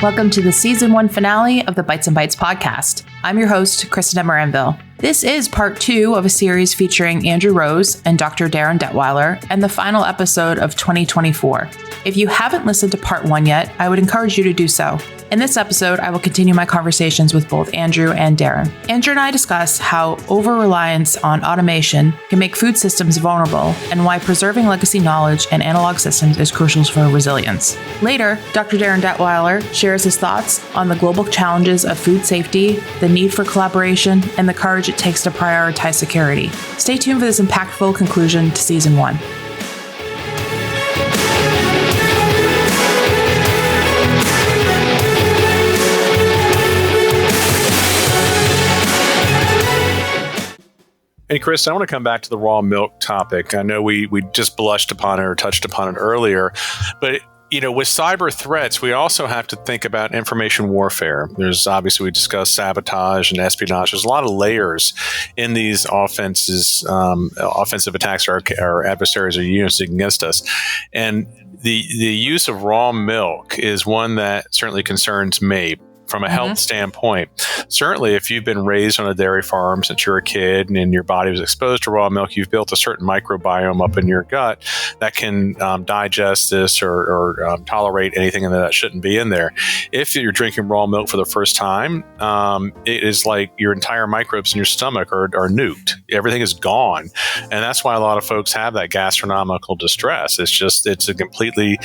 Welcome to the Season 1 finale of the Bites and Bites podcast. I'm your host, Kristen Emeranville. This is part 2 of a series featuring Andrew Rose and Dr. Darin Detwiler, and the final episode of 2024. If you haven't listened to part 1 yet, I would encourage you to do so. In this episode, I will continue my conversations with both Andrew and Darin. Andrew and I discuss how over-reliance on automation can make food systems vulnerable and why preserving legacy knowledge and analog systems is crucial for resilience. Later, Dr. Darin Detwiler shares his thoughts on the global challenges of food safety, the need for collaboration, and the courage it takes to prioritize security. Stay tuned for this impactful conclusion to Season 1. Hey, Chris, I want to come back to the raw milk topic. I know we just blushed upon it or touched upon it earlier, but with cyber threats, we also have to think about information warfare. There's obviously, we discussed sabotage and espionage. There's a lot of layers in these offensive attacks our adversaries are using against us. And the use of raw milk is one that certainly concerns me. From a health standpoint, certainly if you've been raised on a dairy farm since you're a kid and your body was exposed to raw milk, you've built a certain microbiome up in your gut that can digest this or tolerate anything that shouldn't be in there. If you're drinking raw milk for the first time, it is like your entire microbes in your stomach are nuked. Everything is gone. And that's why a lot of folks have that gastronomical distress. It's a completely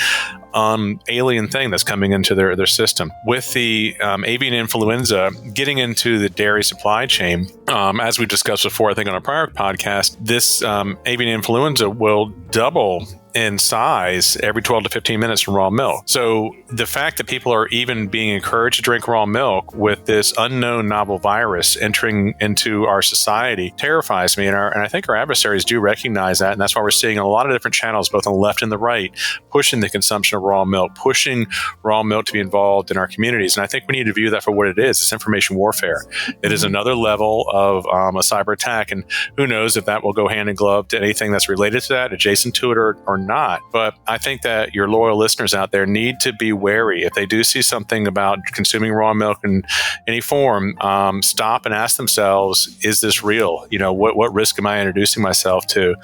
alien thing that's coming into their system. With the avian influenza getting into the dairy supply chain, as we discussed before, I think on a prior podcast, this avian influenza will double in size every 12 to 15 minutes from raw milk. So the fact that people are even being encouraged to drink raw milk with this unknown novel virus entering into our society terrifies me. And I think our adversaries do recognize that. And that's why we're seeing a lot of different channels, both on the left and the right, pushing the consumption of raw milk, pushing raw milk to be involved in our communities. And I think we need to view that for what it is. It's information warfare. It is another level of a cyber attack. And who knows if that will go hand in glove to anything that's related to that, adjacent to it or not. But I think that your loyal listeners out there need to be wary. If they do see something about consuming raw milk in any form, stop and ask themselves, is this real? What risk am I introducing myself to?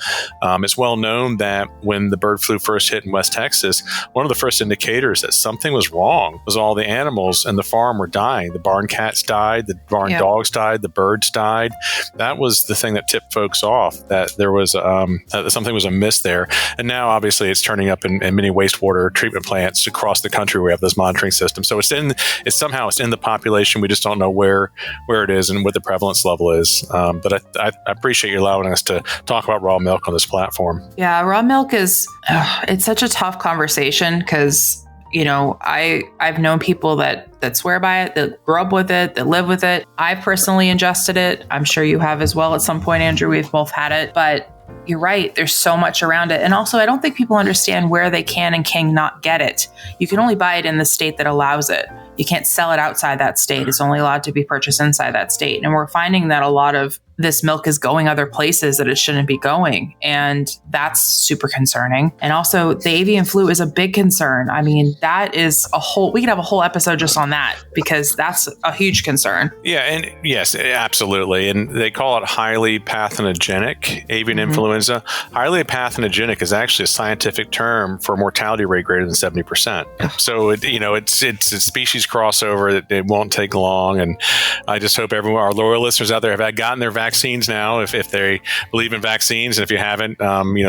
It's well known that when the bird flu first hit in West Texas, one of the first indicators that something was wrong was all the animals in the farm were dying. The barn cats died, the barn dogs died, the birds died. That was the thing that tipped folks off, that there was that something was amiss there. And now, obviously, it's turning up in many wastewater treatment plants across the country. We have this monitoring system. So it's in the population. We just don't know where it is and what the prevalence level is. But I appreciate you allowing us to talk about raw milk on this platform. Yeah, raw milk is, it's such a tough conversation because, I've known people that swear by it, that grew up with it, that live with it. I personally ingested it. I'm sure you have as well at some point, Andrew. We've both had it, but you're right. There's so much around it. And also, I don't think people understand where they can and cannot get it. You can only buy it in the state that allows it. You can't sell it outside that state. It's only allowed to be purchased inside that state. And we're finding that a lot of this milk is going other places that it shouldn't be going. And that's super concerning. And also the avian flu is a big concern. I mean, that is we could have a whole episode just on that because that's a huge concern. Yeah. And yes, absolutely. And they call it highly pathogenic avian influenza. Highly pathogenic is actually a scientific term for a mortality rate greater than 70%. So it's a species crossover. It won't take long. And I just hope everyone, our loyal listeners out there, have gotten their vaccines now, if they believe in vaccines. And if you haven't,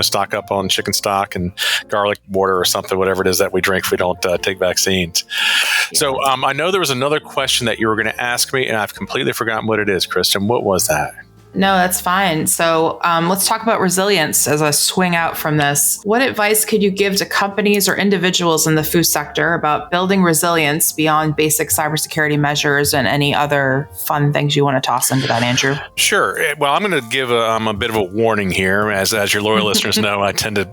stock up on chicken stock and garlic water or something, whatever it is that we drink if we don't take vaccines. Yeah. So I know there was another question that you were going to ask me, and I've completely forgotten what it is, Kristen. What was that? No, that's fine. So let's talk about resilience as I swing out from this. What advice could you give to companies or individuals in the food sector about building resilience beyond basic cybersecurity measures and any other fun things you want to toss into that, Andrew? Sure. Well, I'm going to give a bit of a warning here. As your loyal listeners know, I tend to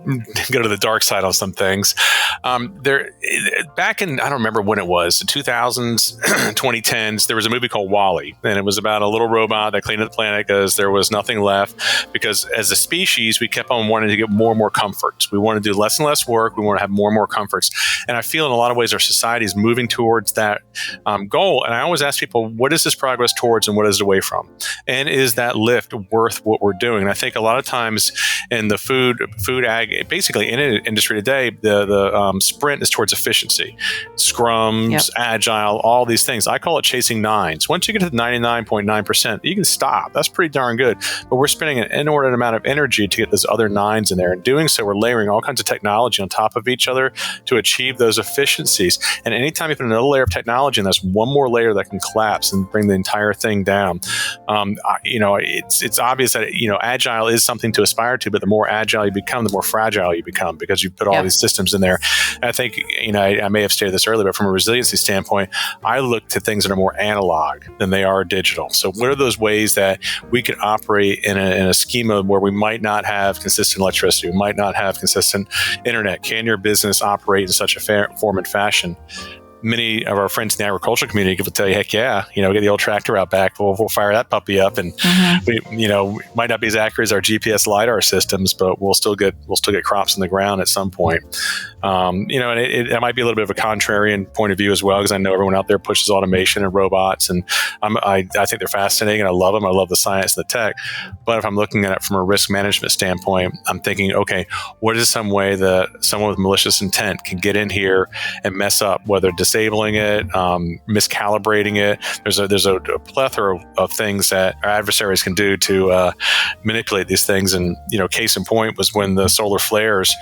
go to the dark side on some things. Back in, I don't remember when it was, the 2000s, 2010s, there was a movie called WALL-E, and it was about a little robot that cleaned up the planet because because there was nothing left. Because as a species, we kept on wanting to get more and more comforts. We want to do less and less work. We want to have more and more comforts. And I feel in a lot of ways our society is moving towards that goal. And I always ask people, what is this progress towards and what is it away from? And is that lift worth what we're doing? And I think a lot of times in the food ag, basically in an industry today, the sprint is towards efficiency, scrums, agile, all these things. I call it chasing nines. Once you get to 99.9%, you can stop. That's pretty darn good. But we're spending an inordinate amount of energy to get those other nines in there. And doing so, we're layering all kinds of technology on top of each other to achieve those efficiencies. And anytime you put another layer of technology, and that's one more layer that can collapse and bring the entire thing down. It's obvious that agile is something to aspire to, but the more agile you become, the more fragile you become because you put all these systems in there. And I think I may have stated this earlier, but from a resiliency standpoint, I look to things that are more analog than they are digital. So what are those ways that we can operate in a schema where we might not have consistent electricity, we might not have consistent internet? Can your business operate in such a form and fashion? Many of our friends in the agricultural community will tell you, heck yeah, get the old tractor out back. We'll fire that puppy up, and we might not be as accurate as our GPS LiDAR systems, but we'll still get crops in the ground at some point. And it might be a little bit of a contrarian point of view as well, because I know everyone out there pushes automation and robots, and I think they're fascinating, and I love them. I love the science and the tech. But if I'm looking at it from a risk management standpoint, I'm thinking, okay, what is some way that someone with malicious intent can get in here and mess up, whether disabling it, miscalibrating it? There's a plethora of things that our adversaries can do to manipulate these things. And case in point was when the solar flares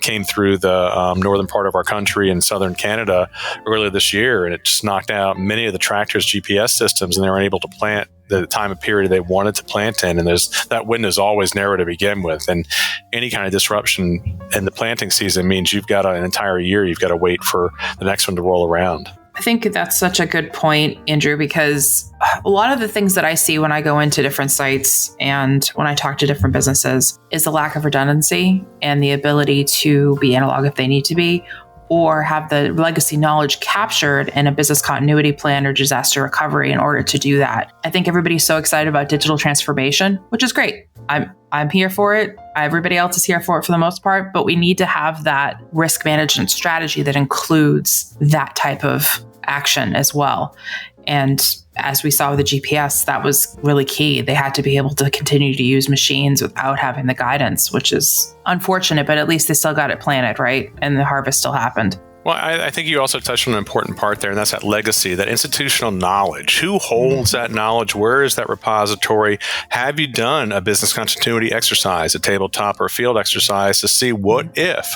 came through the northern part of our country in southern Canada earlier this year, and it just knocked out many of the tractors' GPS systems, and they were unable to plant the time of period they wanted to plant in. And that window is always narrow to begin with. And any kind of disruption in the planting season means you've got an entire year, you've got to wait for the next one to roll around. I think that's such a good point, Andrew, because a lot of the things that I see when I go into different sites and when I talk to different businesses is the lack of redundancy and the ability to be analog if they need to be, or have the legacy knowledge captured in a business continuity plan or disaster recovery in order to do that. I think everybody's so excited about digital transformation, which is great. I'm here for it. Everybody else is here for it for the most part, but we need to have that risk management strategy that includes that type of action as well. And as we saw with the GPS, that was really key. They had to be able to continue to use machines without having the guidance, which is unfortunate, but at least they still got it planted, right? And the harvest still happened. Well, I think you also touched on an important part there, and that's that legacy, that institutional knowledge. Who holds that knowledge? Where is that repository? Have you done a business continuity exercise, a tabletop or a field exercise to see what if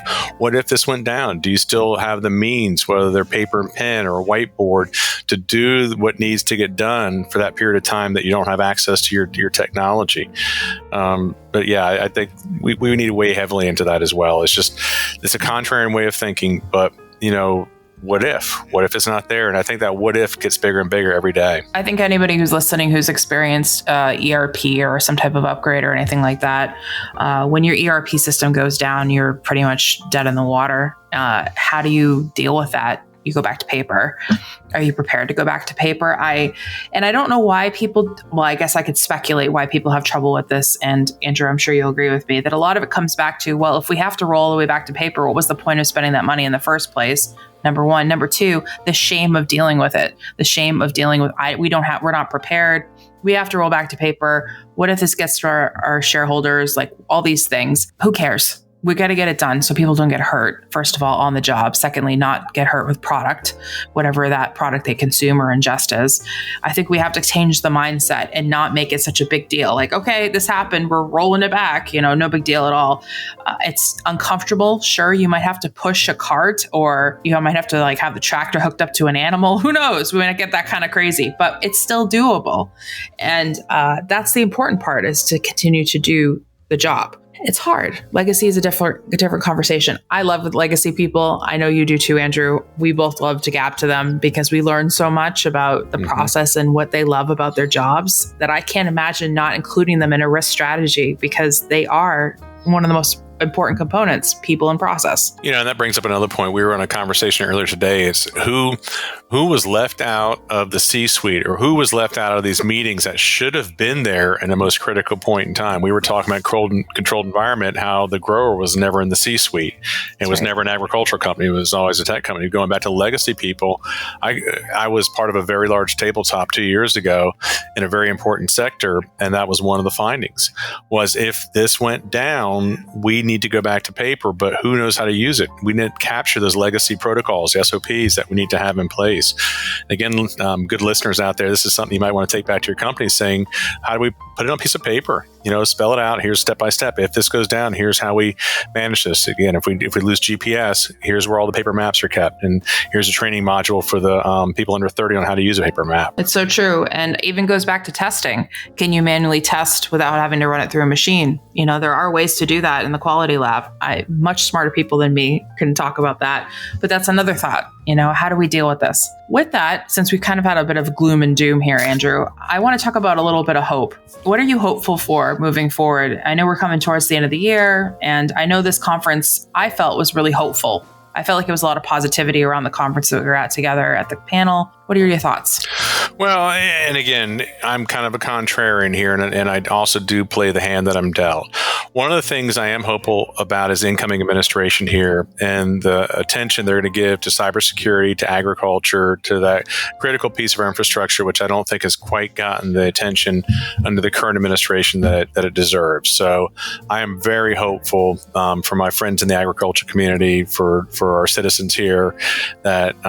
this went down? Do you still have the means, whether they're paper and pen or a whiteboard, to do what needs to get done for that period of time that you don't have access to your technology? But yeah, I think we need to weigh heavily into that as well. It's a contrarian way of thinking, but what if? What if it's not there? And I think that what if gets bigger and bigger every day. I think anybody who's listening who's experienced ERP or some type of upgrade or anything like that, when your ERP system goes down, you're pretty much dead in the water. How do you deal with that? You go back to paper. Are you prepared to go back to paper? I don't know why people, I guess I could speculate why people have trouble with this. And Andrew, I'm sure you'll agree with me that a lot of it comes back to, well, if we have to roll all the way back to paper, what was the point of spending that money in the first place? Number one. Number two, the shame of dealing with it. The shame of dealing with, we're not prepared. We have to roll back to paper. What if this gets to our shareholders? Like all these things. Who cares? We got to get it done so people don't get hurt, first of all, on the job. Secondly, not get hurt with product, whatever that product they consume or ingest is. I think we have to change the mindset and not make it such a big deal. Like, okay, this happened, we're rolling it back, no big deal at all. It's uncomfortable. Sure, you might have to push a cart, or you might have to have the tractor hooked up to an animal. Who knows? We might not get that kind of crazy, but it's still doable. And that's the important part, is to continue to do the job. It's hard. Legacy is a different conversation. I love with legacy people. I know you do too, Andrew. We both love to gap to them because we learn so much about the process and what they love about their jobs that I can't imagine not including them in a risk strategy, because they are one of the most important components, people and process. And that brings up another point. We were on a conversation earlier today. It's who was left out of the C-suite, or who was left out of these meetings that should have been there in the most critical point in time. We were talking about controlled environment, how the grower was never in the C-suite. It was never an agricultural company. It was always a tech company. Going back to legacy people, I was part of a very large tabletop 2 years ago in a very important sector, and that was one of the findings, was if this went down, we need to go back to paper, but who knows how to use it? We need to capture those legacy protocols, the SOPs that we need to have in place. Again, good listeners out there, this is something you might want to take back to your company, saying, how do we put it on a piece of paper? Spell it out. Here's step by step. If this goes down, here's how we manage this. Again, if we lose GPS, here's where all the paper maps are kept, and here's a training module for the people under 30 on how to use a paper map. It's so true, and even goes back to testing. Can you manually test without having to run it through a machine? There are ways to do that in the quality lab. Much smarter people than me can talk about that, but that's another thought. How do we deal with this? With that, since we've kind of had a bit of gloom and doom here, Andrew, I want to talk about a little bit of hope. What are you hopeful for moving forward? I know we're coming towards the end of the year, and I know this conference I felt was really hopeful. I felt like it was a lot of positivity around the conference that we were at together at the panel. What are your thoughts? Well, and again, I'm kind of a contrarian here, and I also do play the hand that I'm dealt. One of the things I am hopeful about is incoming administration here and the attention they're going to give to cybersecurity, to agriculture, to that critical piece of our infrastructure, which I don't think has quite gotten the attention under the current administration that it deserves. So I am very hopeful for my friends in the agriculture community, for our citizens here, that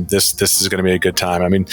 this is going to be a good time. I mean,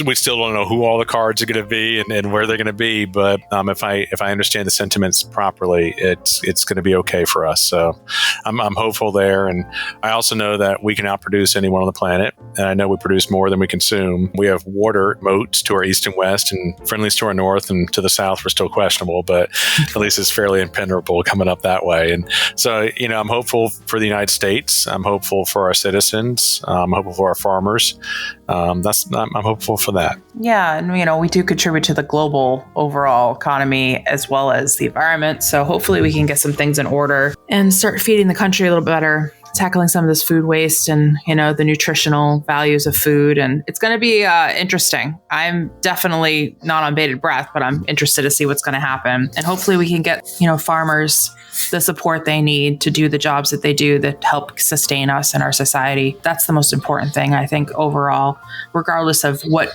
we still don't know who all the cards are going to be and where they're going to be, but if I understand the sentiments properly, it's going to be okay for us. So I'm hopeful there, and I also know that we can outproduce anyone on the planet, and I know we produce more than we consume. We have water moats to our east and west, and friendlies to our north, and to the south we're still questionable, but at least it's fairly impenetrable coming up that way. And so I'm hopeful for the United States. I'm hopeful for our citizens. I'm hopeful for our farmers. I'm hopeful for that. Yeah, and we do contribute to the global overall economy as well as the environment. So hopefully we can get some things in order and start feeding the country a little better, tackling some of this food waste and the nutritional values of food. And it's going to be interesting. I'm definitely not on bated breath, but I'm interested to see what's going to happen. And hopefully we can get farmers the support they need to do the jobs that they do that help sustain us and our society. That's the most important thing, I think, overall, regardless of what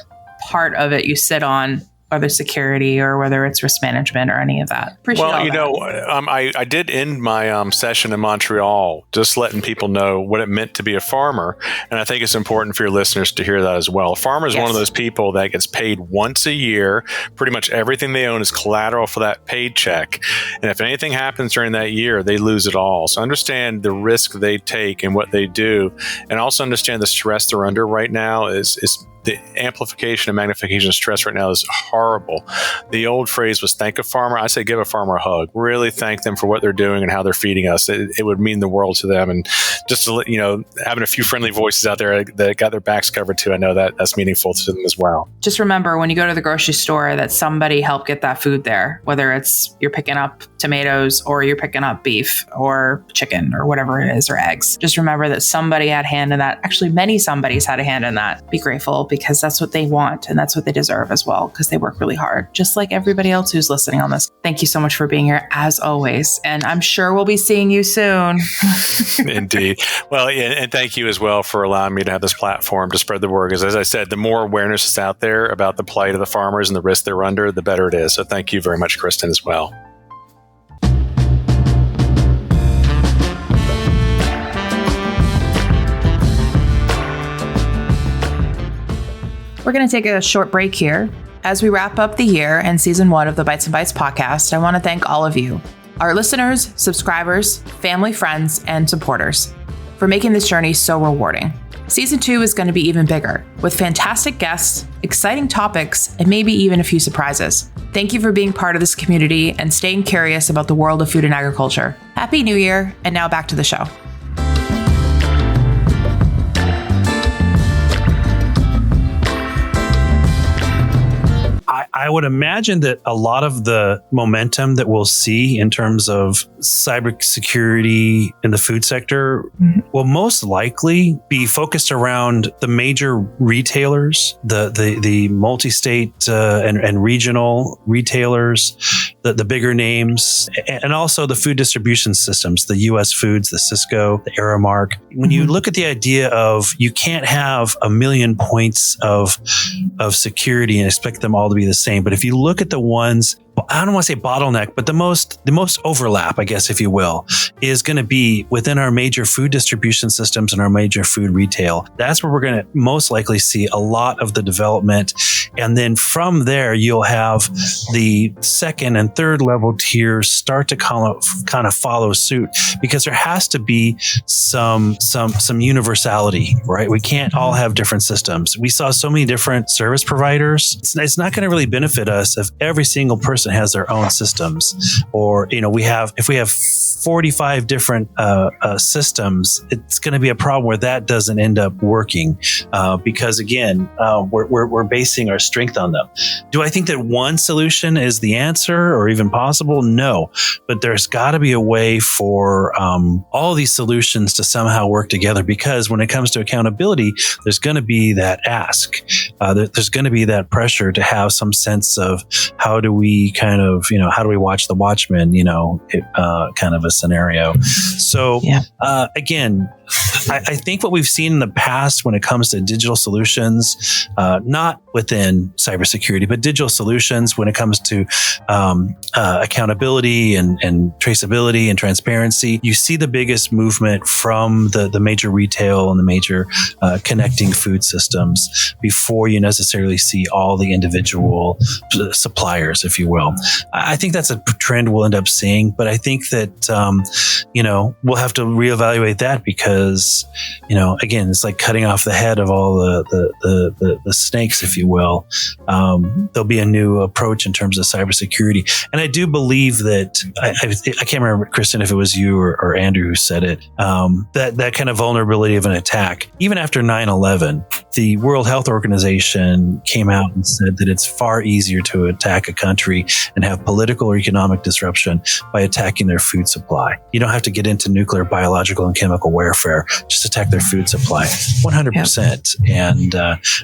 part of it you sit on, whether security or whether it's risk management or any of that. I did end my session in Montreal just letting people know what it meant to be a farmer. And I think it's important for your listeners to hear that as well. A farmer is one of those people that gets paid once a year. Pretty much everything they own is collateral for that paycheck. And if anything happens during that year, they lose it all. So understand the risk they take and what they do, and also understand the stress they're under right now is the amplification and magnification of stress right now is horrible. The old phrase was thank a farmer. I say give a farmer a hug. Really thank them for what they're doing and how they're feeding us. It would mean the world to them. And just to having a few friendly voices out there that got their backs covered too, I know that's meaningful to them as well. Just remember when you go to the grocery store that somebody helped get that food there, whether it's you're picking up tomatoes or you're picking up beef or chicken or whatever it is, or eggs. Just remember that somebody had a hand in that. Actually, many somebody's had a hand in that. Be grateful, because that's what they want and that's what they deserve as well, because they work really hard, just like everybody else who's listening on this. Thank you so much for being here as always. And I'm sure we'll be seeing you soon. Indeed. Well, and thank you as well for allowing me to have this platform to spread the word. Because as I said, the more awareness is out there about the plight of the farmers and the risk they're under, the better it is. So thank you very much, Kristen, as well. We're going to take a short break here. As we wrap up the year and season 1 of the Bites and Bytes podcast, I want to thank all of you, our listeners, subscribers, family, friends, and supporters, for making this journey so rewarding. Season 2 is going to be even bigger, with fantastic guests, exciting topics, and maybe even a few surprises. Thank you for being part of this community and staying curious about the world of food and agriculture. Happy New Year, and now back to the show. I would imagine that a lot of the momentum that we'll see in terms of cybersecurity in the food sector will most likely be focused around the major retailers, the multi-state and regional retailers, the bigger names, and also the food distribution systems, the U.S. Foods, the Cisco, the Aramark. When you look at the idea of you can't have a million points of security and expect them all to be the same, but if you look at the ones, I don't want to say bottleneck, but the most overlap, I guess, if you will, is going to be within our major food distribution systems and our major food retail. That's where we're going to most likely see a lot of the development. And then from there, you'll have the second and third level tiers start to kind of follow suit, because there has to be some universality, right? We can't all have different systems. We saw so many different service providers. It's not going to really benefit us if every single person has their own systems, or if we have 45 different systems, it's going to be a problem where that doesn't end up working because again, we're basing our strength on them. Do I think that one solution is the answer or even possible? No, but there's got to be a way for all these solutions to somehow work together, because when it comes to accountability, there's going to be that ask. There's going to be that pressure to have some sense of how do we how do we watch the watchmen, kind of a scenario. So again, I think what we've seen in the past when it comes to digital solutions, not within cybersecurity, but digital solutions when it comes to accountability and traceability and transparency, you see the biggest movement from the major retail and the major connecting food systems before you necessarily see all the individual suppliers, if you will. I think that's a trend we'll end up seeing, but I think that, we'll have to reevaluate that because, again, it's like cutting off the head of all the snakes, if you will. There'll be a new approach in terms of cybersecurity. And I do believe that, I can't remember, Kristen, if it was you or Andrew who said it, that kind of vulnerability of an attack, even after 9/11, the World Health Organization came out and said that it's far easier to attack a country and have political or economic disruption by attacking their food supply. You don't have to get into nuclear, biological, and chemical warfare. Just attack their food supply. 100%. And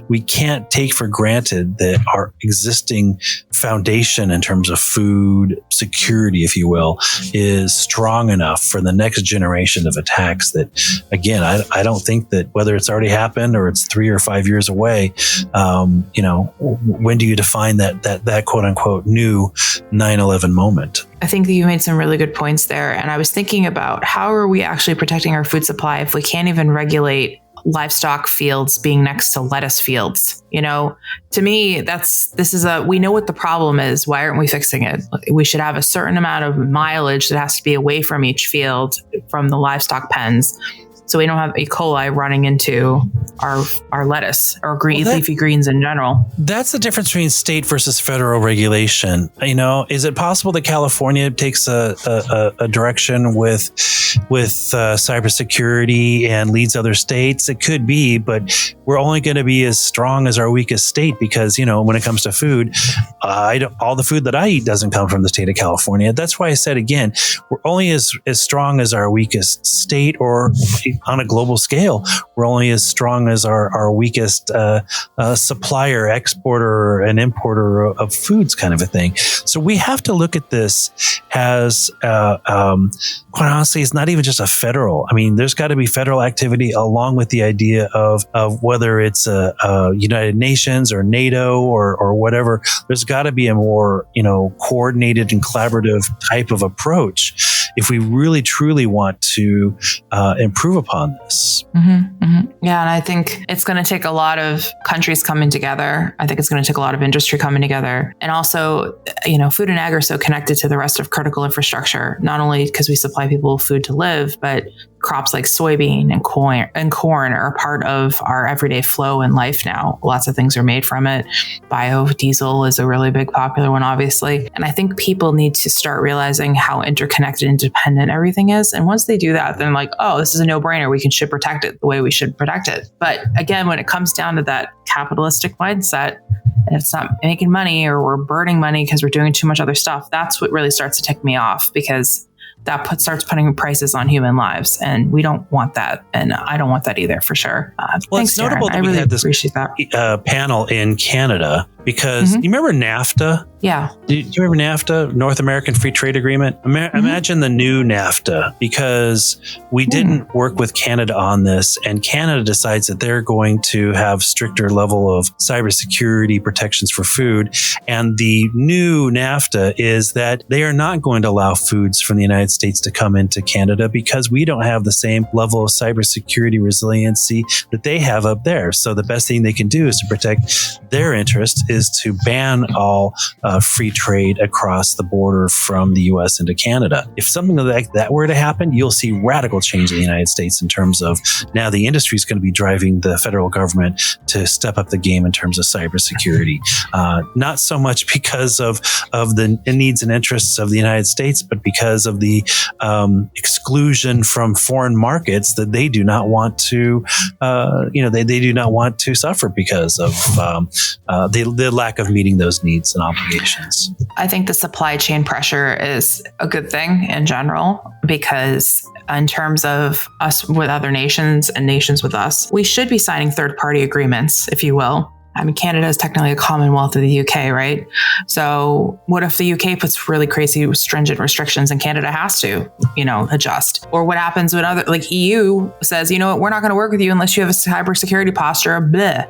we can't take for granted that our existing foundation in terms of food security, if you will, is strong enough for the next generation of attacks that, again, I don't think that whether it's already happened or it's 3 or 5 years away, when do you define that quote unquote new 9/11 moment? I think that you made some really good points there. And I was thinking about how are we actually protecting our food supply if we can't even regulate livestock fields being next to lettuce fields? To me, we know what the problem is. Why aren't we fixing it? We should have a certain amount of mileage that has to be away from each field, from the livestock pens, so we don't have E. coli running into our lettuce or leafy greens in general. That's the difference between state versus federal regulation. Is it possible that California takes a direction with cybersecurity and leads other states? It could be, but we're only going to be as strong as our weakest state because, when it comes to food, all the food that I eat doesn't come from the state of California. That's why I said, again, we're only as strong as our weakest state, or on a global scale, we're only as strong as our weakest supplier, exporter, and importer of foods, kind of a thing. So we have to look at this as, quite honestly, it's not even just a federal. There's got to be federal activity along with the idea of whether it's United Nations or NATO or whatever. There's got to be a more coordinated and collaborative type of approach if we really truly want to improve upon this. Mm-hmm, mm-hmm. Yeah, and I think it's going to take a lot of countries coming together. I think it's going to take a lot of industry coming together. And also, food and ag are so connected to the rest of critical infrastructure, not only because we supply people food to live, but crops like soybean and corn are a part of our everyday flow in life now. Lots of things are made from it. Biodiesel is a really big popular one, obviously. And I think people need to start realizing how interconnected and dependent everything is. And once they do that, then like, oh, this is a no-brainer. We should protect it the way we should protect it. But again, when it comes down to that capitalistic mindset, and it's not making money or we're burning money because we're doing too much other stuff, that's what really starts to tick me off, because that starts putting prices on human lives, and we don't want that, and I don't want that either, for sure. Thanks, it's notable Darin. that I really had this appreciate that. panel in Canada because you remember NAFTA? Yeah. Do you remember NAFTA, North American Free Trade Agreement? Imagine the new NAFTA, because we didn't work with Canada on this, and Canada decides that they're going to have stricter level of cybersecurity protections for food. And the new NAFTA is that they are not going to allow foods from the United States to come into Canada because we don't have the same level of cybersecurity resiliency that they have up there. So the best thing they can do is to protect their interest is to ban all free trade across the border from the U.S. into Canada. If something like that were to happen, you'll see radical change in the United States in terms of now the industry is going to be driving the federal government to step up the game in terms of cybersecurity. Not so much because of the needs and interests of the United States, but because of the exclusion from foreign markets that they do not want to, they do not want to suffer because of the lack of meeting those needs and obligations. I think the supply chain pressure is a good thing in general, because in terms of us with other nations and nations with us, we should be signing third-party agreements, if you will. I mean, Canada is technically a commonwealth of the UK, right? So what if the UK puts really crazy stringent restrictions and Canada has to, adjust? Or what happens when EU says, you know what, we're not going to work with you unless you have a cybersecurity posture. Bleh.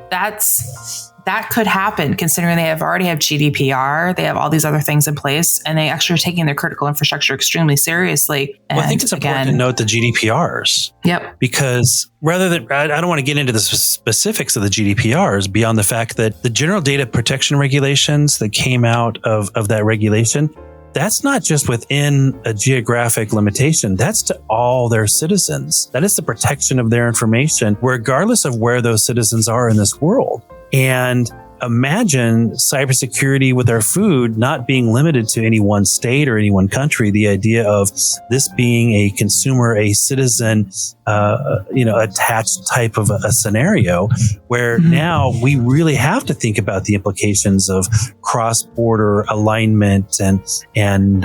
That could happen, considering they already have GDPR. They have all these other things in place, and they actually are taking their critical infrastructure extremely seriously. And I think it's important to note the GDPRs. Yep. Because rather than, I don't want to get into the specifics of the GDPRs beyond the fact that the general data protection regulations that came out of that regulation, that's not just within a geographic limitation. That's to all their citizens. That is the protection of their information, regardless of where those citizens are in this world. And imagine cybersecurity with our food not being limited to any one state or any one country. The idea of this being a consumer, a citizen, attached type of a scenario where now we really have to think about the implications of cross-border alignment and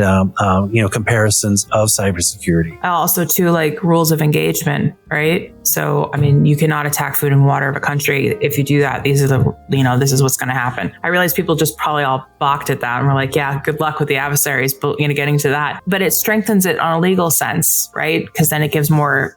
comparisons of cybersecurity. Also, too, like rules of engagement, right? So, I mean, you cannot attack food and water of a country. If you do that, this is what's going to happen. I realize people just probably all balked at that and were like, yeah, good luck with the adversaries, but getting to that. But it strengthens it on a legal sense, right? Because then it gives more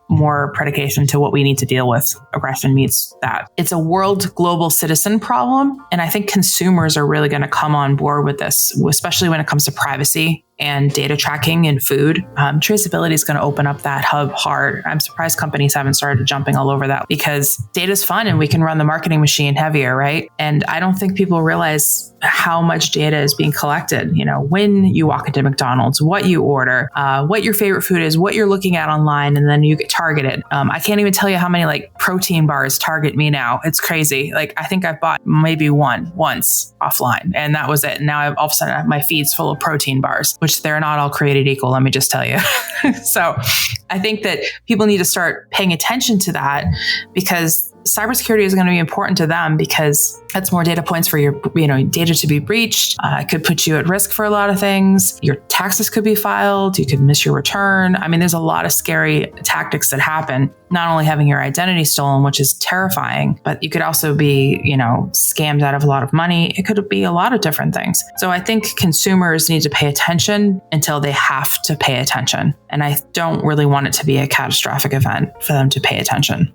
predication to what we need to deal with. Aggression meets that. It's a world global citizen problem. And I think consumers are really going to come on board with this, especially when it comes to privacy and data tracking in food. Traceability is going to open up that hub hard. I'm surprised companies haven't started jumping all over that, because data is fun and we can run the marketing machine heavier, right? And I don't think people realize how much data is being collected. When you walk into McDonald's, what you order, what your favorite food is, what you're looking at online, and then you get targeted. I can't even tell you how many protein bars target me now. It's crazy. I think I've bought maybe once offline, and that was it. And now all of a sudden my feed's full of protein bars, which they're not all created equal, let me just tell you. So I think that people need to start paying attention to that, because cybersecurity is going to be important to them, because that's more data points for your data to be breached. It could put you at risk for a lot of things. Your taxes could be filed. You could miss your return. I mean, there's a lot of scary tactics that happen. Not only having your identity stolen, which is terrifying, but you could also be, scammed out of a lot of money. It could be a lot of different things. So I think consumers need to pay attention until they have to pay attention. And I don't really want it to be a catastrophic event for them to pay attention.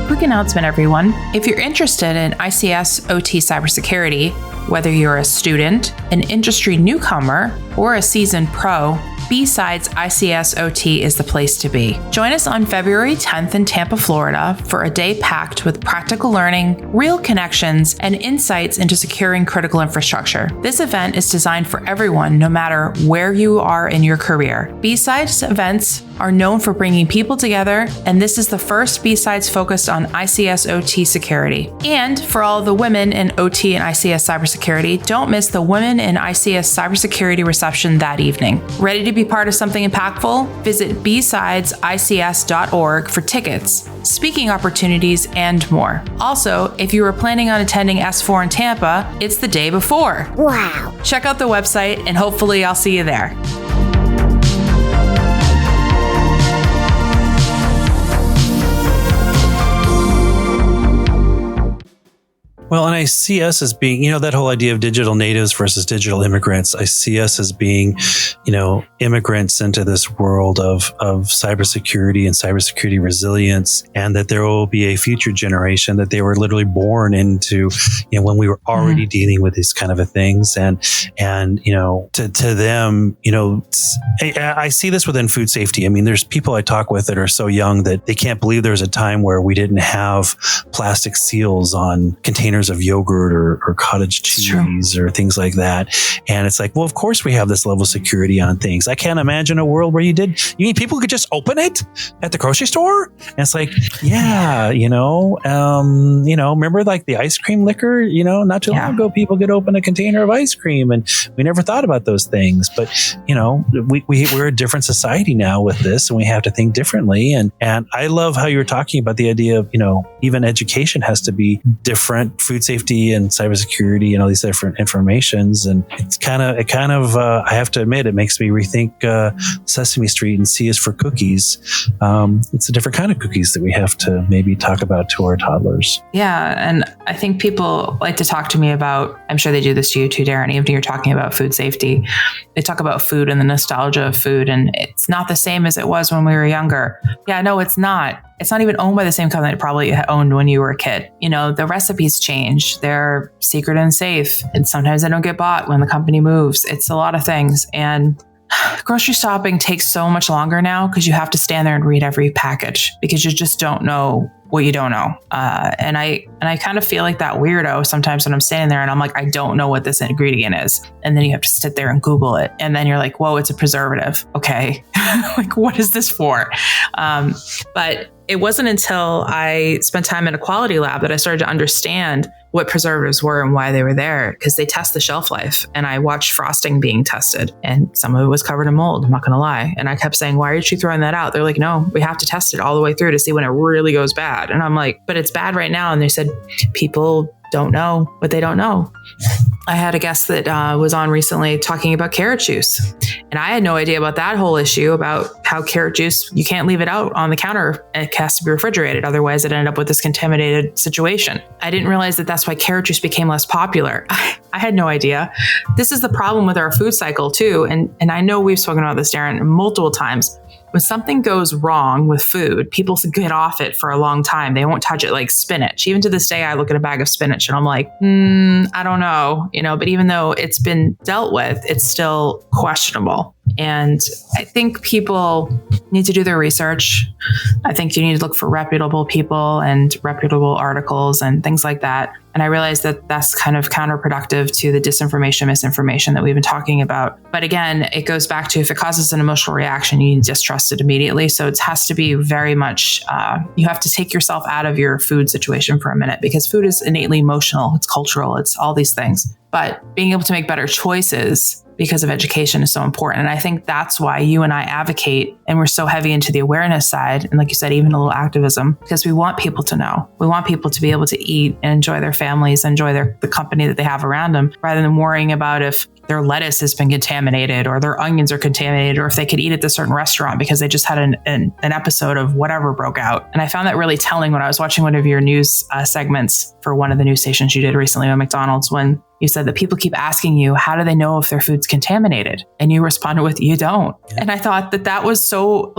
Quick announcement, everyone. If you're interested in ICS OT cybersecurity, whether you're a student, an industry newcomer, or a seasoned pro, B-Sides ICS OT is the place to be. Join us on February 10th in Tampa, Florida for a day packed with practical learning, real connections, and insights into securing critical infrastructure. This event is designed for everyone, no matter where you are in your career. B-Sides events are known for bringing people together, and this is the first B-Sides focused on ICS OT security. And for all the women in OT and ICS cybersecurity, don't miss the Women in ICS cybersecurity reception that evening. Ready to be be part of something impactful? Visit bsidesics.org for tickets, speaking opportunities, and more. Also, if you were planning on attending S4 in Tampa, it's the day before. Wow. Check out the website and hopefully I'll see you there. Well, and I see us as being, that whole idea of digital natives versus digital immigrants. I see us as being, immigrants into this world of cybersecurity and cybersecurity resilience, and that there will be a future generation that they were literally born into, when we were already dealing with these kind of things. And to them, I see this within food safety. I mean, there's people I talk with that are so young that they can't believe there was a time where we didn't have plastic seals on containers of yogurt or cottage cheese or things like that. And it's like, well, of course we have this level of security on things. I can't imagine a world where you mean people could just open it at the grocery store? And it's like, remember like the ice cream liquor, not too long ago, people could open a container of ice cream and we never thought about those things. But, we're a different society now with this and we have to think differently. And I love how you were talking about the idea of, even education has to be different. Food safety and cybersecurity and all these different informations. And it's kind of, I have to admit, it makes me rethink Sesame Street and C is for cookies. It's a different kind of cookies that we have to maybe talk about to our toddlers. Yeah. And I think people like to talk to me about, I'm sure they do this to you too, Darin, even when you're talking about food safety, they talk about food and the nostalgia of food. And it's not the same as it was when we were younger. Yeah, no, it's not. It's not even owned by the same company it probably owned when you were a kid. The recipes change. They're secret and safe. And sometimes they don't get bought when the company moves. It's a lot of things. And grocery shopping takes so much longer now because you have to stand there and read every package because you just don't know what you don't know. And I kind of feel like that weirdo sometimes when I'm standing there and I'm like, I don't know what this ingredient is. And then you have to sit there and Google it. And then you're like, whoa, it's a preservative. Okay. Like, what is this for? But it wasn't until I spent time in a quality lab that I started to understand what preservatives were and why they were there, because they test the shelf life. And I watched frosting being tested and some of it was covered in mold. I'm not going to lie. And I kept saying, why aren't you throwing that out? They're like, no, we have to test it all the way through to see when it really goes bad. And I'm like, but it's bad right now. And they said, people don't know what they don't know. I had a guest that was on recently talking about carrot juice. And I had no idea about that whole issue about how carrot juice, you can't leave it out on the counter. It has to be refrigerated. Otherwise, it ended up with this contaminated situation. I didn't realize that that's why carrot juice became less popular. I had no idea. This is the problem with our food cycle too. And I know we've spoken about this, Darin, multiple times. When something goes wrong with food, people get off it for a long time. They won't touch it, like spinach. Even to this day, I look at a bag of spinach and I'm like, I don't know, but even though it's been dealt with, it's still questionable. And I think people need to do their research. I think you need to look for reputable people and reputable articles and things like that. And I realized that that's kind of counterproductive to the disinformation, misinformation that we've been talking about. But again, it goes back to if it causes an emotional reaction, you need to distrust it immediately. So it has to be very much, you have to take yourself out of your food situation for a minute because food is innately emotional. It's cultural. It's all these things. But being able to make better choices because of education is so important. And I think that's why you and I advocate and we're so heavy into the awareness side. And like you said, even a little activism, because we want people to know. We want people to be able to eat and enjoy their families, enjoy the company that they have around them, rather than worrying about if their lettuce has been contaminated or their onions are contaminated or if they could eat at this certain restaurant because they just had an episode of whatever broke out. And I found that really telling when I was watching one of your news segments for one of the news stations you did recently on McDonald's, when you said that people keep asking you, how do they know if their food's contaminated? And you responded with, you don't. Yeah. And I thought that was so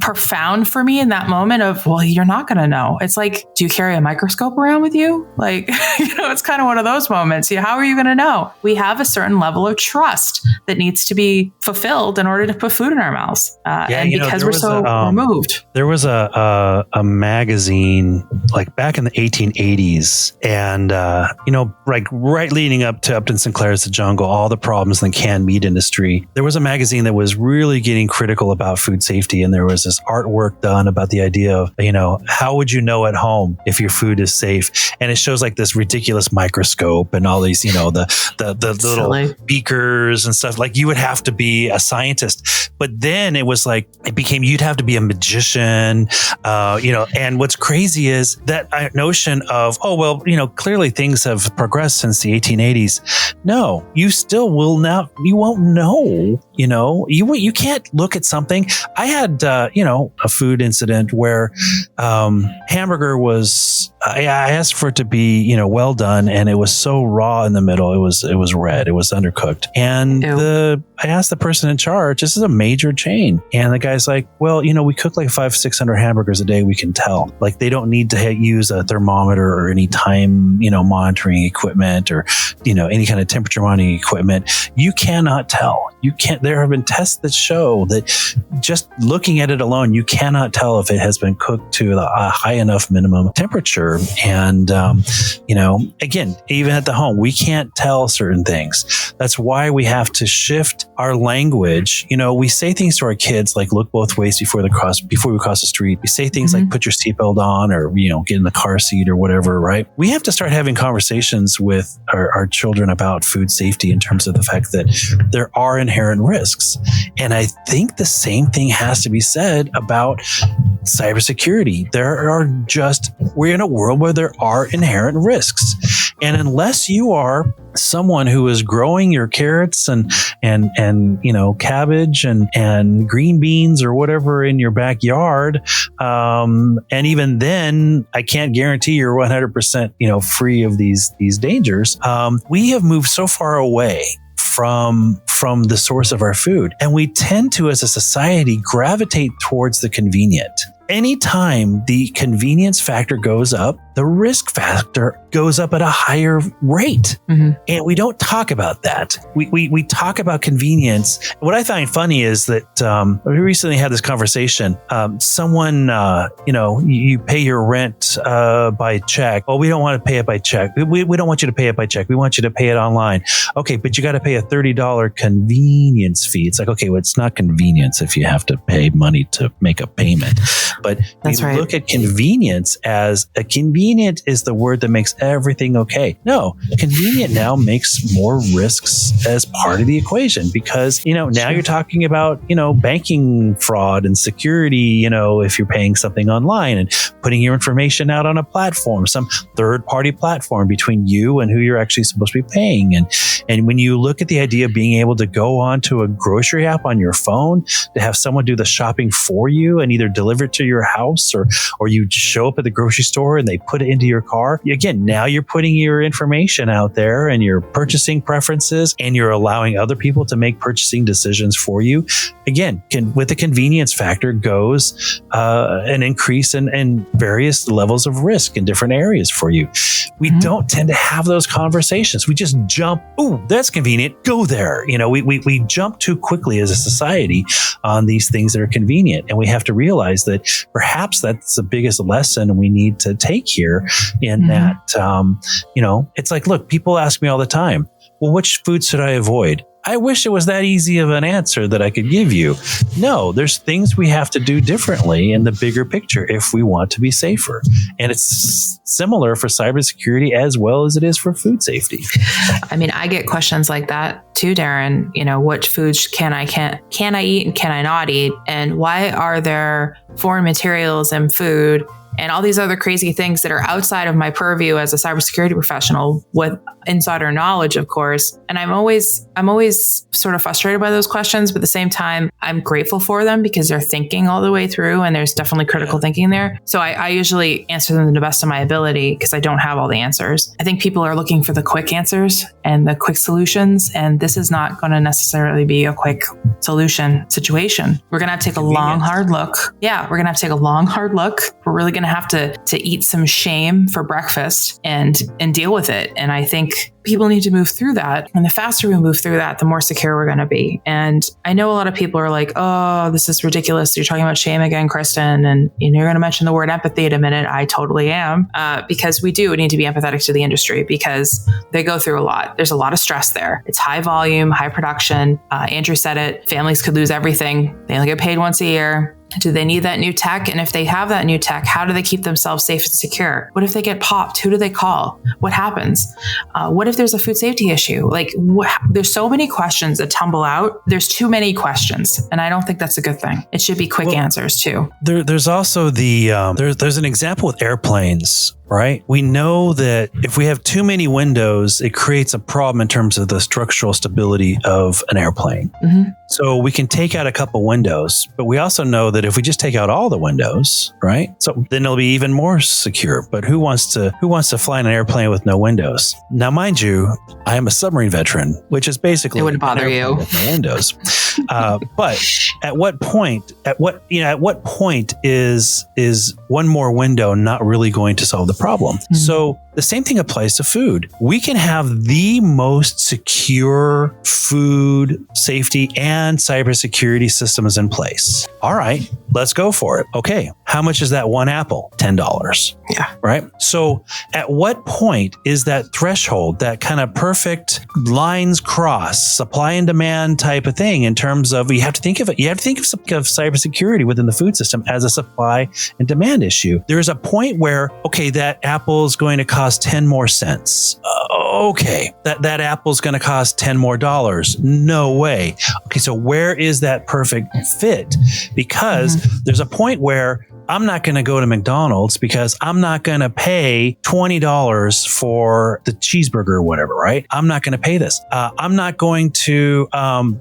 profound for me in that moment of, well, you're not going to know. It's like, do you carry a microscope around with you? It's kind of one of those moments. How are you going to know? We have a certain level of trust that needs to be fulfilled in order to put food in our mouths. And because we're so removed. There was a magazine back in the 1880s and, right leading up to Upton Sinclair's The Jungle, all the problems in the canned meat industry. There was a magazine that was really getting critical about food safety. And there was this artwork done about the idea of, how would you know at home if your food is safe? And it shows like this ridiculous microscope and all these, the little beakers and stuff. Like you would have to be a scientist. But then it was like, it became, you'd have to be a magician, and what's crazy is that notion of, clearly things have progressed since the 1880s. No, you still will not, you won't know, you can't look at something. I had, a food incident where, hamburger was, I asked for it to be, well done. And it was so raw in the middle. It was red. It was undercooked. And I asked the person in charge, this is a major chain. And the guy's like, well, we cook like 500-600 hamburgers a day. We can tell. Like they don't need to use a thermometer or any time, monitoring equipment or, any kind of temperature monitoring equipment. You cannot tell. There have been tests that show that just looking at it alone, you cannot tell if it has been cooked to a high enough minimum temperature. And, again, even at the home, we can't tell certain things. That's why we have to shift our language. We say things to our kids like look both ways before we cross the street. We say things like put your seatbelt on or, get in the car seat or whatever, right? We have to start having conversations with our children about food safety in terms of the fact that there are inherent risks. And I think the same thing has to be said about cybersecurity. We're in a world where there are inherent risks. And unless you are someone who is growing your carrots and cabbage and green beans or whatever in your backyard, and even then, I can't guarantee you're 100% free of these dangers. We have moved so far away from the source of our food, and we tend to, as a society, gravitate towards the convenient. Anytime the convenience factor goes up, the risk factor goes up at a higher rate. And we don't talk about that. We talk about convenience. What I find funny is that we recently had this conversation. Someone, you pay your rent by check. Well, we don't want to pay it by check. We don't want you to pay it by check. We want you to pay it online. Okay, but you got to pay a $30 convenience fee. It's like, okay, well, it's not convenience if you have to pay money to make a payment. But look at convenience as a convenient is the word that makes everything okay. No, convenient now makes more risks as part of the equation because, now you're talking about, banking fraud and security, if you're paying something online and putting your information out on a platform, some third party platform between you and who you're actually supposed to be paying. And when you look at the idea of being able to go onto a grocery app on your phone to have someone do the shopping for you and either deliver it to your house or you show up at the grocery store and they put it into your car. Again, now you're putting your information out there and your purchasing preferences and you're allowing other people to make purchasing decisions for you. Again, with the convenience factor goes an increase in various levels of risk in different areas for you. We don't tend to have those conversations. We just jump, ooh, that's convenient, go there. We jump too quickly as a society on these things that are convenient. And we have to realize that perhaps that's the biggest lesson we need to take here in that, it's like, look, people ask me all the time, well, which food should I avoid? I wish it was that easy of an answer that I could give you. No, there's things we have to do differently in the bigger picture if we want to be safer. And it's similar for cybersecurity as well as it is for food safety. I mean, I get questions like that too, Darin. Which foods can I eat and can I not eat? And why are there foreign materials in food? And all these other crazy things that are outside of my purview as a cybersecurity professional with insider knowledge, of course. And I'm always sort of frustrated by those questions, but at the same time, I'm grateful for them because they're thinking all the way through and there's definitely critical thinking there. So I usually answer them to the best of my ability because I don't have all the answers. I think people are looking for the quick answers and the quick solutions. And this is not going to necessarily be a quick solution situation. We're going to have to take a long, hard look. Yeah, we're going to have to take a long, hard look. We're really going to have to eat some shame for breakfast and deal with it. And I think people need to move through that. And the faster we move through that, the more secure we're going to be. And I know a lot of people are like, oh, this is ridiculous. You're talking about shame again, Kristen. And you're going to mention the word empathy in a minute. I totally am. Because we do need to be empathetic to the industry because they go through a lot. There's a lot of stress there. It's high volume, high production. Andrew said it. Families could lose everything. They only get paid once a year. Do they need that new tech? And if they have that new tech, how do they keep themselves safe and secure? What if they get popped? Who do they call? What happens? What if there's a food safety issue? Like, there's so many questions that tumble out. There's too many questions, and I don't think that's a good thing. It should be quick answers too. There's also there's an example with airplanes. Right? We know that if we have too many windows, it creates a problem in terms of the structural stability of an airplane. Mm-hmm. So we can take out a couple windows, but we also know that if we just take out all the windows, right? So then it'll be even more secure. But who wants to fly in an airplane with no windows? Now, mind you, I am a submarine veteran, which is basically it wouldn't bother you with no windows. But at what point is one more window not really going to solve the problem? Mm-hmm. So the same thing applies to food. We can have the most secure food safety and cybersecurity systems in place. All right, let's go for it. Okay, how much is that one apple? $10. Yeah. Right? So at what point is that threshold, that kind of perfect lines cross, supply and demand type of thing in terms of, you have to think of cybersecurity within the food system as a supply and demand issue. There's a point where, okay, that apple is going to cost 10 more cents. Okay, that apple's going to cost $10 more. No way. Okay, so where is that perfect fit? Because there's a point where I'm not going to go to McDonald's because I'm not going to pay $20 for the cheeseburger or whatever, right? I'm not going to pay this. I'm not going to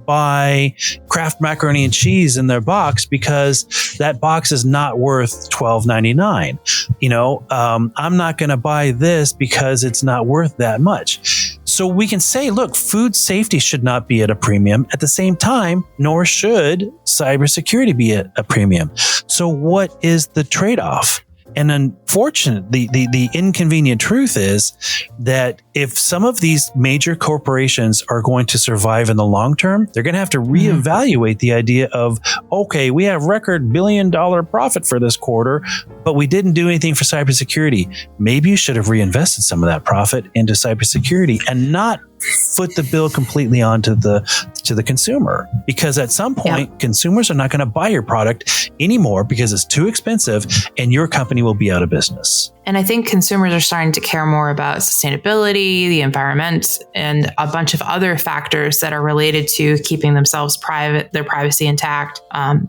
buy Kraft macaroni and cheese in their box because that box is not worth $12.99. I'm not going to buy this because it's not worth that much. So we can say, look, food safety should not be at a premium. At the same time, nor should cybersecurity be at a premium. So what is the trade-off? And unfortunately, the inconvenient truth is that if some of these major corporations are going to survive in the long term, they're going to have to reevaluate the idea of, okay, we have record $1 billion profit for this quarter, but we didn't do anything for cybersecurity. Maybe you should have reinvested some of that profit into cybersecurity and not foot the bill completely onto the consumer, because at some point consumers are not going to buy your product anymore because it's too expensive and your company will be out of business. And I think consumers are starting to care more about sustainability, the environment, and a bunch of other factors that are related to keeping themselves private, their privacy intact,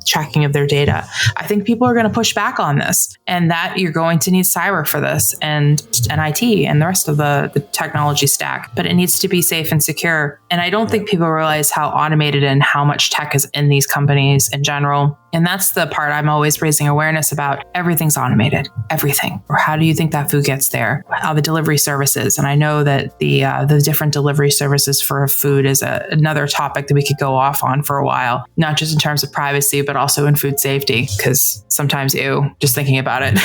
tracking of their data. I think people are going to push back on this, and that you're going to need cyber for this and IT and the rest of the technology stack. But it needs to be safe and secure. And I don't think people realize how automated and how much tech is in these companies in general. And that's the part I'm always raising awareness about. Everything's automated, everything. Or how do you think that food gets there? How the delivery services. And I know that the different delivery services for food is another topic that we could go off on for a while, not just in terms of privacy, but also in food safety, because sometimes, just thinking about it.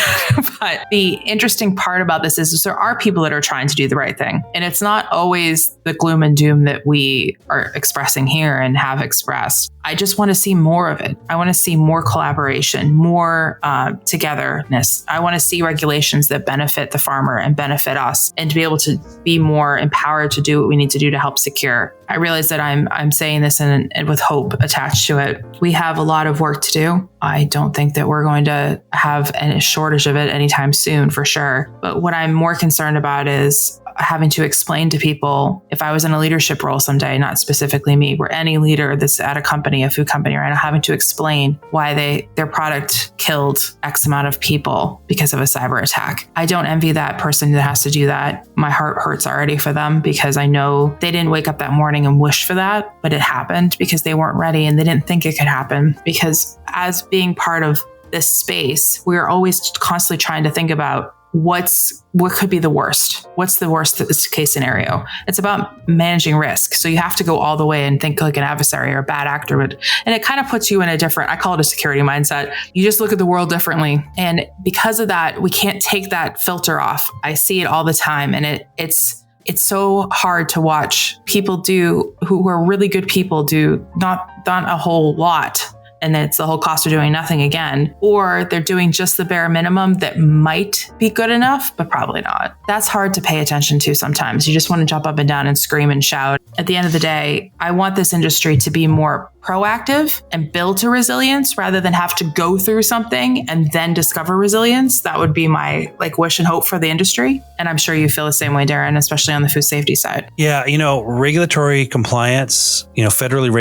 But the interesting part about this is there are people that are trying to do the right thing. And it's not always the gloom and doom that we are expressing here and have expressed. I just want to see more of it. I want to see more collaboration, more togetherness. I want to see regulations that benefit the farmer and benefit us, and to be able to be more empowered to do what we need to do to help secure. I realize that I'm saying this and with hope attached to it. We have a lot of work to do. I don't think that we're going to have a shortage of it anytime soon, for sure. But what I'm more concerned about is having to explain to people, if I was in a leadership role someday, not specifically me, or any leader that's at a food company right now, having to explain why their product killed X amount of people because of a cyber attack. I don't envy that person that has to do that. My heart hurts already for them, because I know they didn't wake up that morning and wish for that, but it happened because they weren't ready and they didn't think it could happen. Because as being part of this space, we're always constantly trying to think about what could be the worst? What's the worst case scenario? It's about managing risk. So you have to go all the way and think like an adversary or a bad actor would. And it kind of puts you in a different, I call it a security mindset. You just look at the world differently. And because of that, we can't take that filter off. I see it all the time. And it's so hard to watch people who are really good people do not a whole lot. And it's the whole cost of doing nothing again, or they're doing just the bare minimum that might be good enough, but probably not. That's hard to pay attention to sometimes. You just want to jump up and down and scream and shout. At the end of the day, I want this industry to be more proactive and build to resilience rather than have to go through something and then discover resilience. That would be my wish and hope for the industry. And I'm sure you feel the same way, Darin, especially on the food safety side. Yeah, regulatory compliance, federally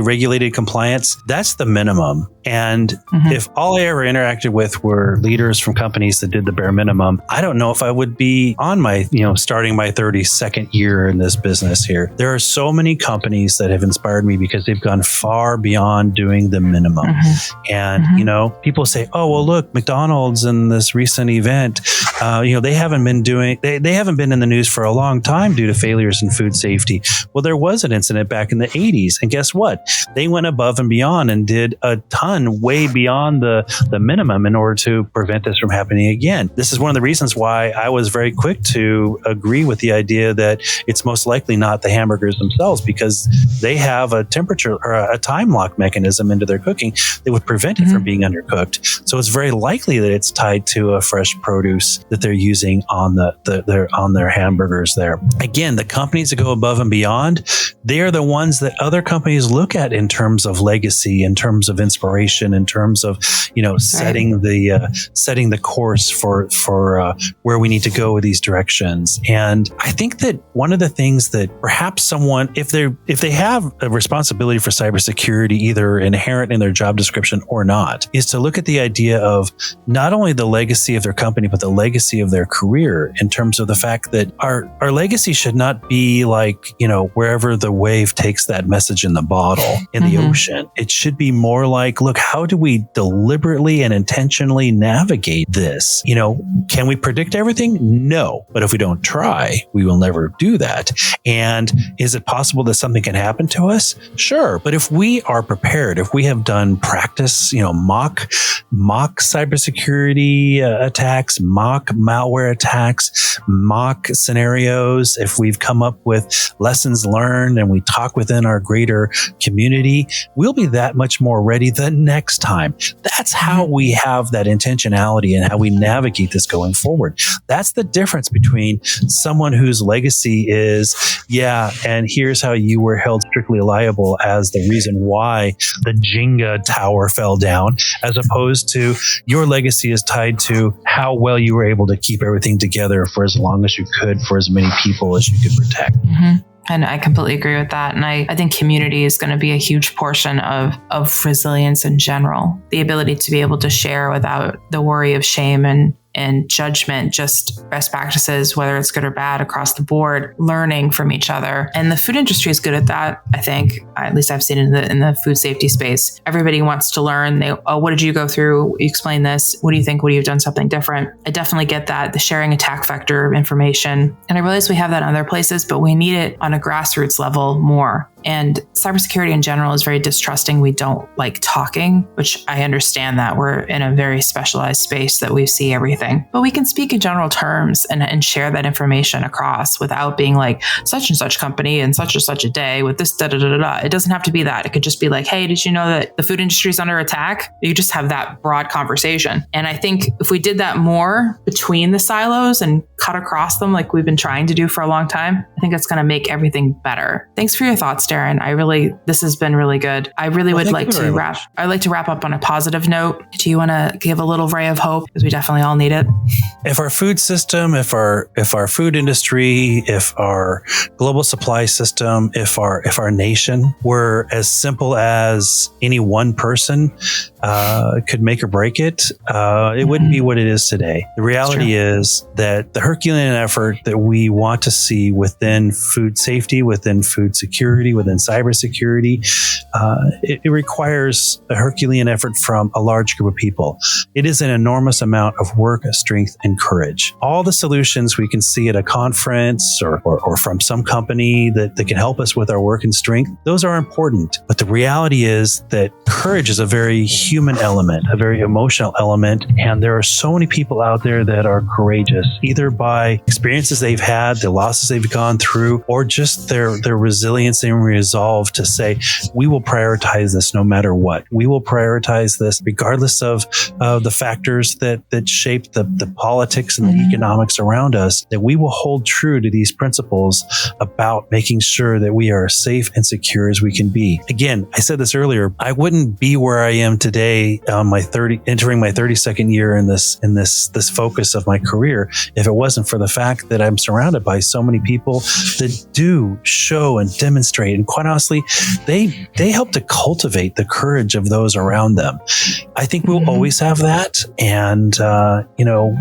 regulated compliance, that's the minimum. And if all I ever interacted with were leaders from companies that did the bare minimum, I don't know if I would be on my, starting my 32nd year in this business here. There are so many companies that have inspired me because they've gone far beyond doing the minimum. And, people say, oh, well, look, McDonald's in this recent event, they haven't been in the news for a long time due to failures in food safety. Well, there was an incident back in the 80s. And guess what? They went above and beyond and did a ton way beyond the minimum in order to prevent this from happening again. This is one of the reasons why I was very quick to agree with the idea that it's most likely not the hamburgers themselves, because they have a temperature or a time lock mechanism into their cooking that would prevent it from being undercooked. So it's very likely that it's tied to a fresh produce that they're using on their hamburgers there. Again, the companies that go above and beyond, they are the ones that other companies look at in terms of legacy, in terms of inspiration, in terms of setting the course for where we need to go with these directions. And I think that one of the things that perhaps someone, if they have a responsibility for cybersecurity, either inherent in their job description or not, is to look at the idea of not only the legacy of their company, but the legacy of their career, in terms of the fact that our legacy should not be wherever the wave takes that message in the bottle in the ocean. It should be more like, look, how do we deliberately and intentionally navigate this? Can we predict everything? No. But if we don't try, we will never do that. And is it possible that something can happen to us? Sure. But if we are prepared, if we have done practice, mock cybersecurity attacks, mock malware attacks, mock scenarios, if we've come up with lessons learned and we talk within our greater community, we'll be that much more ready the next time. That's how we have that intentionality and how we navigate this going forward. That's the difference between someone whose legacy is, and here's how you were held strictly liable as the reason why the Jenga tower fell down, as opposed to your legacy is tied to how well you were able to keep everything together for as long as you could, for as many people as you could protect. And I completely agree with that. And I think community is going to be a huge portion of resilience in general. The ability to be able to share without the worry of shame and judgment, just best practices, whether it's good or bad across the board, learning from each other. And the food industry is good at that. I think, at least I've seen it in the food safety space. Everybody wants to learn. What did you go through? You explain this. What do you think? Would you have done something different? I definitely get that. The sharing attack vector of information. And I realize we have that in other places, but we need it on a grassroots level more. And cybersecurity in general is very distrusting. We don't like talking, which I understand that we're in a very specialized space that we see everything. But we can speak in general terms and share that information across without being like such and such company and such a day with this da-da-da-da-da. It doesn't have to be that. It could just be like, hey, did you know that the food industry is under attack? You just have that broad conversation. And I think if we did that more between the silos and cut across them like we've been trying to do for a long time, I think it's going to make everything better. Thanks for your thoughts, Darin. This has been really good. I really would like to wrap up on a positive note. Do you want to give a little ray of hope? Because we definitely all need it. If our food system, if our food industry, if our global supply system, if our nation were as simple as any one person could make or break it, it wouldn't be what it is today. The reality is that the Herculean effort that we want to see within food safety, within food security, within cybersecurity, it requires a Herculean effort from a large group of people. It is an enormous amount of work, strength, and courage. All the solutions we can see at a conference or from some company that can help us with our work and strength, those are important. But the reality is that courage is a very human element, a very emotional element. And there are so many people out there that are courageous, either by experiences they've had, the losses they've gone through, or just their resilience and resolve to say, we will prioritize this no matter what. We will prioritize this regardless of the factors that shape the politics and the economics around us, that we will hold true to these principles about making sure that we are as safe and secure as we can be. Again, I said this earlier, I wouldn't be where I am today, entering my 32nd year in this focus of my career, if it wasn't for the fact that I'm surrounded by so many people that do show and demonstrate, and quite honestly, they help to cultivate the courage of those around them. I think we'll always have that, and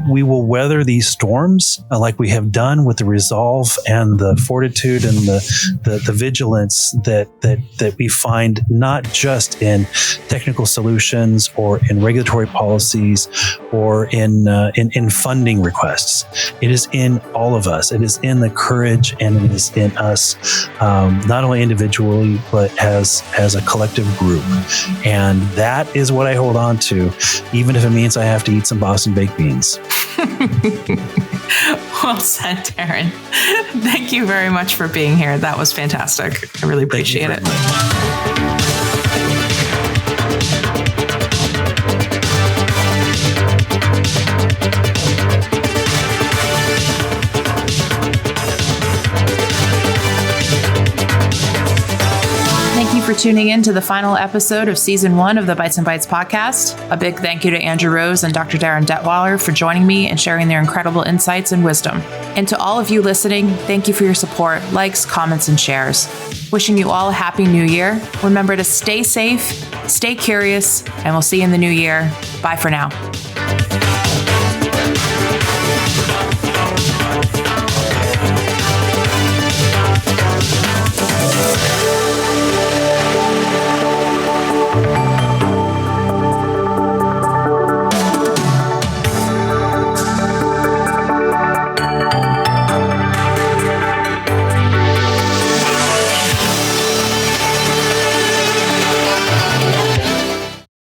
we will weather these storms like we have done with the resolve and the fortitude and the vigilance that we find not just in technical solutions or in regulatory policies or in funding requests. It is in all of us. It is in the courage, and it is in us, not only individually but as a collective group. And that is what I hold on to, even if it means I have to eat some Boston baked beans. Well said, Darin. Thank you very much for being here. That was fantastic. I really appreciate it. Thank you for tuning in to the final episode of Season 1 of the Bites and Bites podcast. A big thank you to Andrew Rose and Dr. Darin Detwiler for joining me and sharing their incredible insights and wisdom. And to all of you listening, thank you for your support, likes, comments, and shares. Wishing you all a happy new year. Remember to stay safe, stay curious, and we'll see you in the new year. Bye for now.